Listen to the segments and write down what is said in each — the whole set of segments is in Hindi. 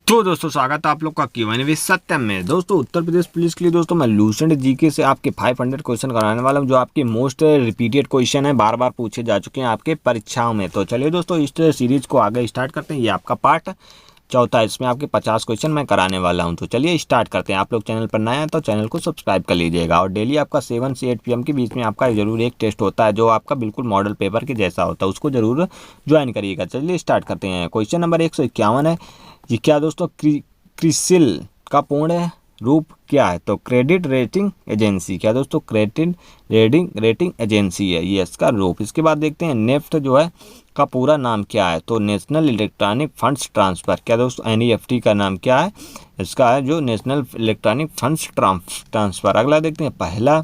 तो दोस्तों स्वागत है आप लोग का Q&A सत्यम में। दोस्तों उत्तर प्रदेश पुलिस के लिए दोस्तों मैं लूसेंट जीके से आपके 500 क्वेश्चन कराने वाला हूं, जो आपके मोस्ट रिपीटेड क्वेश्चन है, बार बार पूछे जा चुके हैं आपके परीक्षाओं में। तो चलिए दोस्तों इस सीरीज को आगे स्टार्ट करते हैं। ये आपका पार्ट चौथा है, इसमें आपके 50 क्वेश्चन मैं कराने वाला हूँ। तो चलिए स्टार्ट करते हैं। आप लोग चैनल पर नए हैं तो चैनल को सब्सक्राइब कर लीजिएगा। और डेली आपका 7 से 8 PM के बीच में आपका जरूर एक टेस्ट होता है, जो आपका बिल्कुल मॉडल पेपर के जैसा होता है, उसको जरूर ज्वाइन करिएगा। चलिए स्टार्ट करते हैं। क्वेश्चन नंबर 151 है। ये क्या दोस्तों, क्रिसिल का पूर्ण रूप क्या है? तो क्रेडिट रेटिंग एजेंसी। क्या दोस्तों, क्रेडिट रेटिंग एजेंसी है ये इसका रूप। इसके बाद देखते हैं नेफ्ट जो है का पूरा नाम क्या है? तो नेशनल इलेक्ट्रॉनिक फंड्स ट्रांसफ़र। क्या दोस्तों, NEFT का नाम क्या है? इसका है जो नेशनल इलेक्ट्रॉनिक फंड्स ट्रांसफ़र। अगला देखते हैं, पहला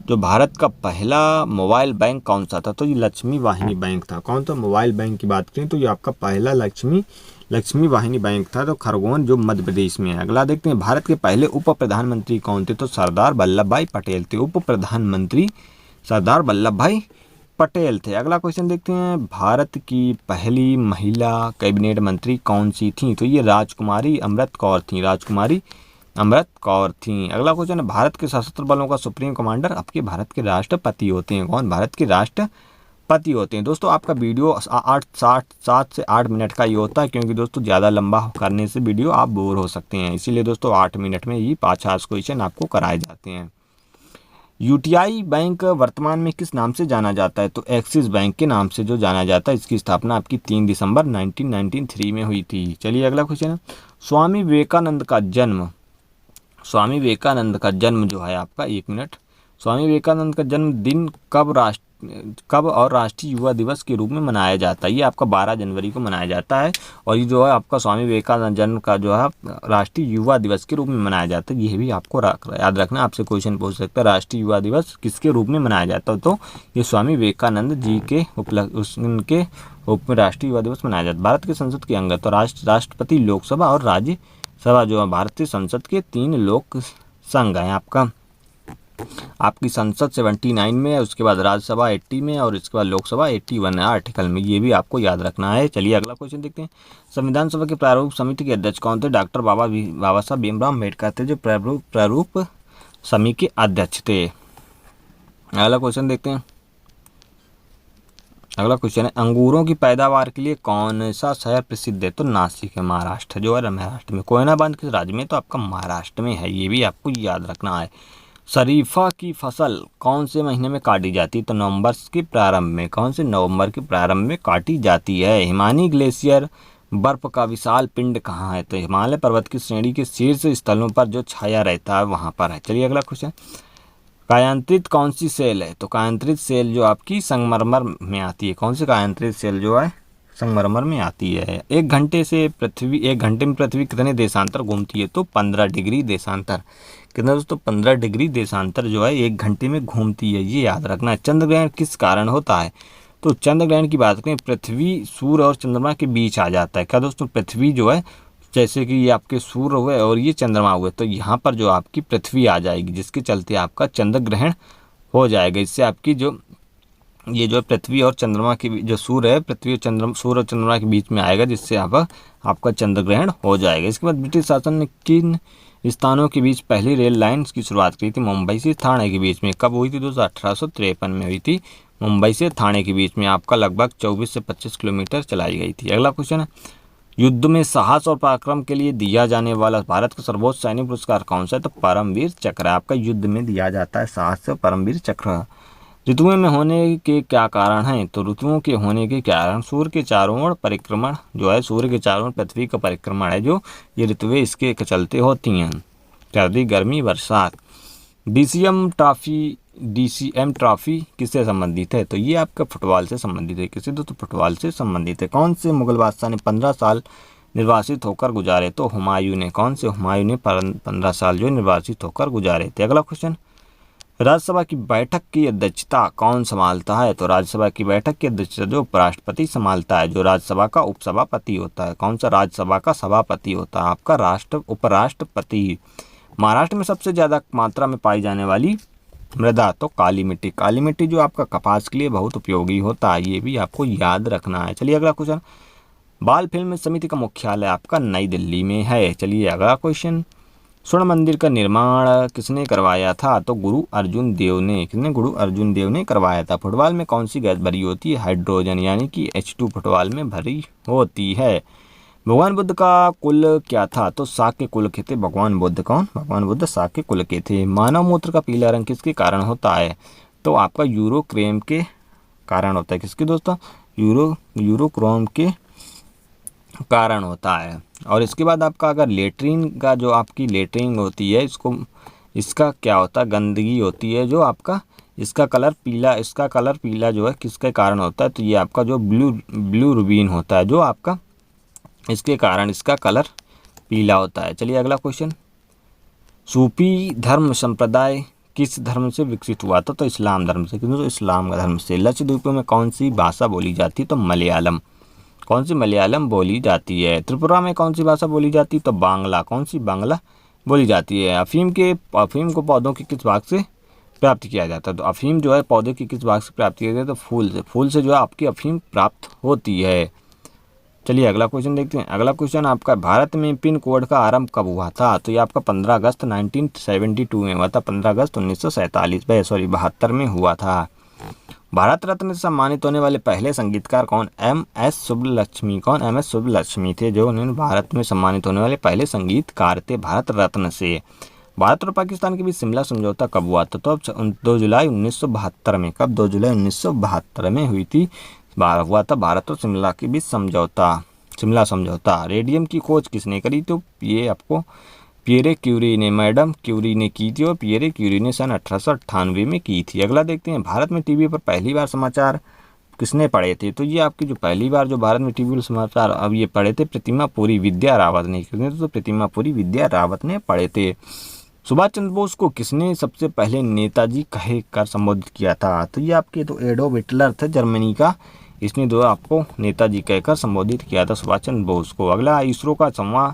जो भारत का पहला मोबाइल बैंक कौन सा था? तो ये लक्ष्मी वाहिनी बैंक था। कौन सा मोबाइल बैंक की बात करें तो ये आपका पहला लक्ष्मी वाहिनी बैंक था, तो खरगोन जो मध्य प्रदेश में है। अगला देखते हैं, भारत के पहले उप प्रधानमंत्री कौन थे? तो सरदार वल्लभ भाई पटेल थे। उप प्रधानमंत्री सरदार वल्लभ भाई पटेल थे। अगला क्वेश्चन देखते हैं, भारत की पहली महिला कैबिनेट मंत्री कौन सी थी? तो ये राजकुमारी अमृत कौर थी। राजकुमारी अमृत कौर थी। अगला क्वेश्चन है, भारत के सशस्त्र बलों का सुप्रीम कमांडर आपके भारत के राष्ट्रपति होते हैं। कौन? भारत के राष्ट्रपति होते हैं। दोस्तों आपका वीडियो 7 से 8 मिनट का ये होता है, क्योंकि दोस्तों ज़्यादा लंबा करने से वीडियो आप बोर हो सकते हैं, इसीलिए दोस्तों 8 मिनट में ये 50 क्वेश्चन आपको कराए जाते हैं। UTI बैंक वर्तमान में किस नाम से जाना जाता है? तो एक्सिस बैंक के नाम से जो जाना जाता है। इसकी स्थापना आपकी 3 दिसंबर 1993 में हुई थी। चलिए अगला क्वेश्चन है, स्वामी विवेकानंद का जन्म जो है आपका, 1 मिनट, स्वामी विवेकानंद का जन्मदिन कब और राष्ट्रीय युवा दिवस के रूप में मनाया जाता है? ये आपका 12 जनवरी को मनाया जाता है। और ये जो है आपका स्वामी विवेकानंद जन्म का जो है राष्ट्रीय युवा दिवस के रूप में मनाया जाता है। ये भी आपको याद रखना, आपसे क्वेश्चन पूछ सकता है, राष्ट्रीय युवा दिवस किसके रूप में मनाया जाता है? तो ये स्वामी विवेकानंद जी के उनके रूप में राष्ट्रीय युवा दिवस मनाया जाता है। भारत के संसद के अंग तो राष्ट्रपति, लोकसभा और राज्यसभा जो है भारतीय संसद के 3 लोक संघ हैं। आपकी संसद 79 में है, उसके बाद राज्यसभा 80 में और इसके बाद लोकसभा 81 है आर्टिकल में। ये भी आपको याद रखना है। चलिए अगला क्वेश्चन देखते हैं, संविधान सभा के प्रारूप समिति के अध्यक्ष कौन थे? डॉक्टर बाबा साहब भीमराव अम्बेडकर थे, जो प्रारूप समिति के अध्यक्ष थे। अगला क्वेश्चन देखते हैं। अगला क्वेश्चन है, अंगूरों की पैदावार के लिए कौन सा शहर प्रसिद्ध है? तो नासिक है, महाराष्ट्र जो है महाराष्ट्र में। कोयना बांध किस राज्य में? तो आपका महाराष्ट्र में है। ये भी आपको याद रखना है। शरीफा की फसल कौन से महीने में काटी जाती है? तो नवंबर के प्रारंभ में। कौन से? नवंबर के प्रारंभ में काटी जाती है। हिमानी ग्लेशियर बर्फ का विशाल पिंड कहाँ है? तो हिमालय पर्वत की श्रेणी के शीर्ष स्थलों पर जो छाया रहता है वहाँ पर है। चलिए अगला क्वेश्चन, कायांतरित कौन सी सेल है? तो कायांतरित सेल जो आपकी संगमरमर में आती है। कौन सी कायांतरित सेल जो है संगमरमर में आती है। 1 घंटे में पृथ्वी कितने देशांतर घूमती है? तो 15 डिग्री देशांतर। कितना दोस्तों? 15 डिग्री देशांतर जो है 1 घंटे में घूमती है, ये याद रखना है। चंद्र ग्रहण किस कारण होता है? तो चंद्र ग्रहण की बात करें, पृथ्वी सूर्य और चंद्रमा के बीच आ जाता है। क्या दोस्तों? पृथ्वी जो है, जैसे कि ये आपके सूर्य हुए और ये चंद्रमा हुए, तो यहाँ पर जो आपकी पृथ्वी आ जाएगी, जिसके चलते आपका चंद्र ग्रहण हो जाएगा। इससे आपकी जो ये जो पृथ्वी और चंद्रमा की जो सूर्य है, सूर्य और चंद्रमा के बीच में आएगा, जिससे आपका चंद्र ग्रहण हो जाएगा। इसके बाद ब्रिटिश शासन ने किन स्थानों के बीच पहली रेल लाइन की शुरुआत की थी? मुंबई से थाने के बीच में। कब हुई थी दोस्तों? 1853 में हुई थी। मुंबई से थाने के बीच में आपका लगभग 24 से 25 किलोमीटर चलाई गई थी। अगला क्वेश्चन है, युद्ध में साहस और पराक्रम के लिए दिया जाने वाला भारत का सर्वोच्च सैनिक पुरस्कार कौन सा है? तो परमवीर चक्र। आपका युद्ध में दिया जाता है साहस से परमवीर चक्र। ऋतुओं में होने के क्या कारण हैं? तो ऋतुओं के होने के कारण सूर्य के चारों ओर परिक्रमण जो है, सूर्य के चारों ओर पृथ्वी का परिक्रमण है, जो ये ऋतुएं इसके चलते होती हैं। सर्दी, गर्मी, बरसात। DCM ट्रॉफी किससे संबंधित है? तो ये आपका फुटबॉल से संबंधित है। किससे? तो फुटबॉल से संबंधित है। कौन से मुगल बादशाह ने 15 साल निर्वासित होकर गुजारे? तो हुमायूं ने। कौन से? हुमायूं ने 15 साल जो निर्वासित होकर गुजारे थे। अगला क्वेश्चन, राज्यसभा की बैठक की अध्यक्षता कौन संभालता है? तो राज्यसभा की बैठक की अध्यक्षता जो उपराष्ट्रपति संभालता है, जो राज्यसभा का उपसभापति होता है। कौन सा? राज्यसभा का सभापति होता है आपका उपराष्ट्रपति। महाराष्ट्र में सबसे ज़्यादा मात्रा में पाई जाने वाली मृदा? तो काली मिट्टी। काली मिट्टी जो आपका कपास के लिए बहुत उपयोगी होता है, ये भी आपको याद रखना है। चलिए अगला क्वेश्चन, बाल फिल्म समिति का मुख्यालय आपका नई दिल्ली में है। चलिए अगला क्वेश्चन, स्वर्ण मंदिर का निर्माण किसने करवाया था? तो गुरु अर्जुन देव ने। किसने? गुरु अर्जुन देव ने करवाया था। फुटबॉल में कौन सी गैस भरी होती है? हाइड्रोजन, यानी कि H2 फुटबॉल में भरी होती है। भगवान बुद्ध का कुल क्या था? तो शाक्य कुल के थे भगवान बुद्ध। कौन? भगवान बुद्ध शाक्य कुल के थे। मानव मूत्र का पीला रंग किसके कारण होता है? तो आपका यूरोक्रेम के कारण होता है। किसके दोस्तों? यूरोक्रोम के कारण होता है। और इसके बाद आपका अगर लेट्रिन का जो आपकी लेट्रिन होती है, इसका क्या होता है? गंदगी होती है जो आपका, इसका कलर पीला जो है किसके कारण होता है? तो ये आपका जो ब्लू रूबिन होता है जो आपका, इसके कारण इसका कलर पीला होता है। चलिए अगला क्वेश्चन, सूफी धर्म संप्रदाय किस धर्म से विकसित हुआ था? तो इस्लाम धर्म से। क्योंकि तो इस्लाम धर्म से। लक्षद्वीप में कौन सी भाषा बोली जाती है? तो मलयालम। कौन सी? मलयालम बोली जाती है। त्रिपुरा में कौन सी भाषा बोली जाती है? तो बांग्ला। कौन सी? बांग्ला बोली जाती है। अफीम को पौधों के किस भाग से प्राप्त किया जाता है? तो अफीम जो है पौधे के किस भाग से प्राप्त किया जाता है? तो फूल से। फूल से जो है आपकी अफीम प्राप्त होती है। चलिए अगला क्वेश्चन देखते हैं। अगला क्वेश्चन आपका, भारत में पिन कोड का आरंभ कब हुआ था? तो ये आपका 15 अगस्त 1972 में हुआ था। 15 अगस्त 1972 में हुआ था। भारत रत्न से सम्मानित होने वाले पहले संगीतकार कौन? MS सुब्बलक्ष्मी। कौन? MS सुब्बलक्ष्मी थे जो उन्होंने भारत में सम्मानित होने वाले पहले संगीतकार थे भारत रत्न से। भारत और पाकिस्तान के बीच शिमला समझौता कब हुआ था? तो 2 जुलाई 1972 में। कब? 2 जुलाई 1972 में हुआ था भारत और शिमला के बीच शिमला समझौता। रेडियम की खोज किसने करी? तो ये आपको पियरे क्यूरी ने, मैडम क्यूरी ने की थी। और पियरे क्यूरी ने सन 1898 में की थी। अगला देखते हैं, भारत में टीवी पर पहली बार समाचार किसने पढ़े थे? तो ये आपकी जो पहली बार जो भारत में टीवी पर समाचार अब ये पढ़े थे, प्रतिमा पुरी विद्या रावत ने। तो प्रतिमा पुरी विद्या रावत ने पढ़े थे। सुभाष चंद्र बोस को किसने सबसे पहले नेताजी कह कर संबोधित किया था? तो ये आपके तो एडोल्फ हिटलर थे जर्मनी का। इसने जो आपको नेताजी कहकर संबोधित किया था सुभाष चंद्र बोस को। अगला, इसरो का 6वां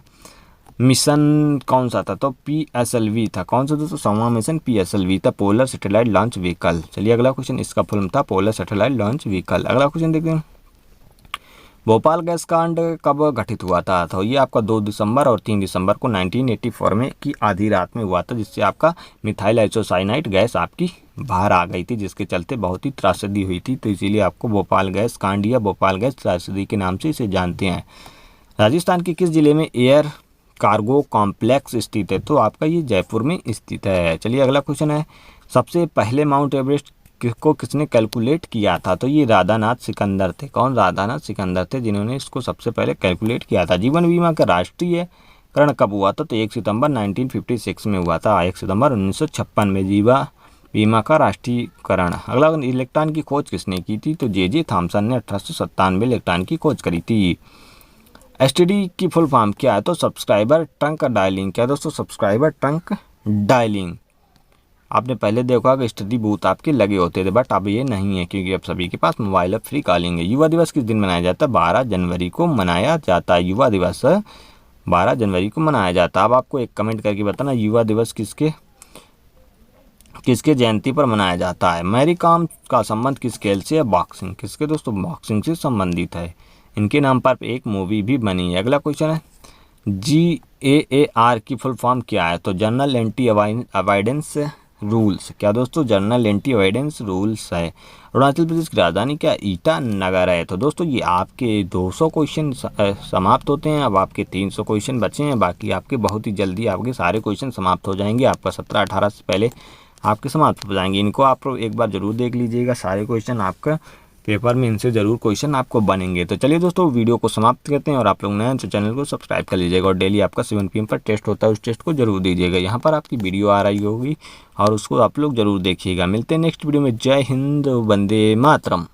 मिशन कौन सा था? तो PSLV था। कौन सा दोस्तों? 6वां मिशन PSLV था, पोलर सैटेलाइट लॉन्च व्हीकल। चलिए अगला क्वेश्चन, इसका फुल था पोलर सैटेलाइट लॉन्च व्हीकल। अगला क्वेश्चन देखते हैं, भोपाल गैस कांड कब घटित हुआ था? तो ये आपका 2 दिसंबर और 3 दिसंबर को 1984 में की आधी रात में हुआ था, जिससे आपका मिथाइल आइसोसाइनाइड गैस आपकी बाहर आ गई थी, जिसके चलते बहुत ही त्रासदी हुई थी। तो इसीलिए आपको भोपाल गैस कांड या भोपाल गैस त्रासदी के नाम से इसे जानते हैं। राजस्थान के किस जिले में एयर कार्गो कॉम्प्लेक्स स्थित है? तो आपका ये जयपुर में स्थित है। चलिए अगला क्वेश्चन है, सबसे पहले माउंट एवरेस्ट को किसने कैलकुलेट किया था? तो ये राधानाथ सिकंदर थे। कौन? राधानाथ सिकंदर थे जिन्होंने इसको सबसे पहले कैलकुलेट किया था। जीवन बीमा का राष्ट्रीयकरण कब हुआ था? तो 1 सितंबर 1956 में हुआ था। 1 सितंबर 1956 में जीवन बीमा का राष्ट्रीयकरण। अगला, इलेक्ट्रॉन की खोज किसने की थी? तो J.J. थॉमसन ने 1897 में इलेक्ट्रॉन की खोज करी थी। STD की फुल फॉर्म क्या है? तो सब्सक्राइबर ट्रंक डायलिंग। क्या दोस्तों? Subscriber trunk dialling. आपने पहले देखा होगा STD बूथ आपके लगे होते थे, बट अब ये नहीं है क्योंकि अब सभी के पास मोबाइल अब फ्री कॉलिंग है। युवा दिवस किस दिन मनाया जाता है? 12 जनवरी को मनाया जाता है। युवा दिवस 12 जनवरी को मनाया जाता है। अब आपको एक कमेंट करके बताना, युवा दिवस किसके जयंती पर मनाया जाता है? मैरी कॉम का संबंध किस खेल से है? बॉक्सिंग। किसके दोस्तों? बॉक्सिंग से संबंधित है। इनके नाम पर एक मूवी भी बनी है। अगला क्वेश्चन है, GAAR की फुल फॉर्म क्या है? तो जर्नल एंटी अवॉइडेंस रूल्स। क्या दोस्तों? जर्नल एंटी अवॉइडेंस रूल्स है। अरुणाचल प्रदेश की राजधानी क्या? ईटानगर है। तो दोस्तों ये आपके 200 क्वेश्चन समाप्त होते हैं। अब आपके 300 क्वेश्चन बचे हैं। बाकी आपके बहुत ही जल्दी आपके सारे क्वेश्चन समाप्त हो जाएंगे। आपका 17-18 से पहले आपके समाप्त हो जाएंगे। इनको आप एक बार जरूर देख लीजिएगा। सारे क्वेश्चन आपका पेपर में इनसे ज़रूर क्वेश्चन आपको बनेंगे। तो चलिए दोस्तों वीडियो को समाप्त करते हैं। और आप लोग नए हैं तो चैनल को सब्सक्राइब कर लीजिएगा। और डेली आपका 7 PM पर टेस्ट होता है, उस टेस्ट को जरूर दीजिएगा। यहाँ पर आपकी वीडियो आ रही होगी और उसको आप लोग जरूर देखिएगा। मिलते हैं नेक्स्ट वीडियो में। जय हिंद, वंदे मातरम।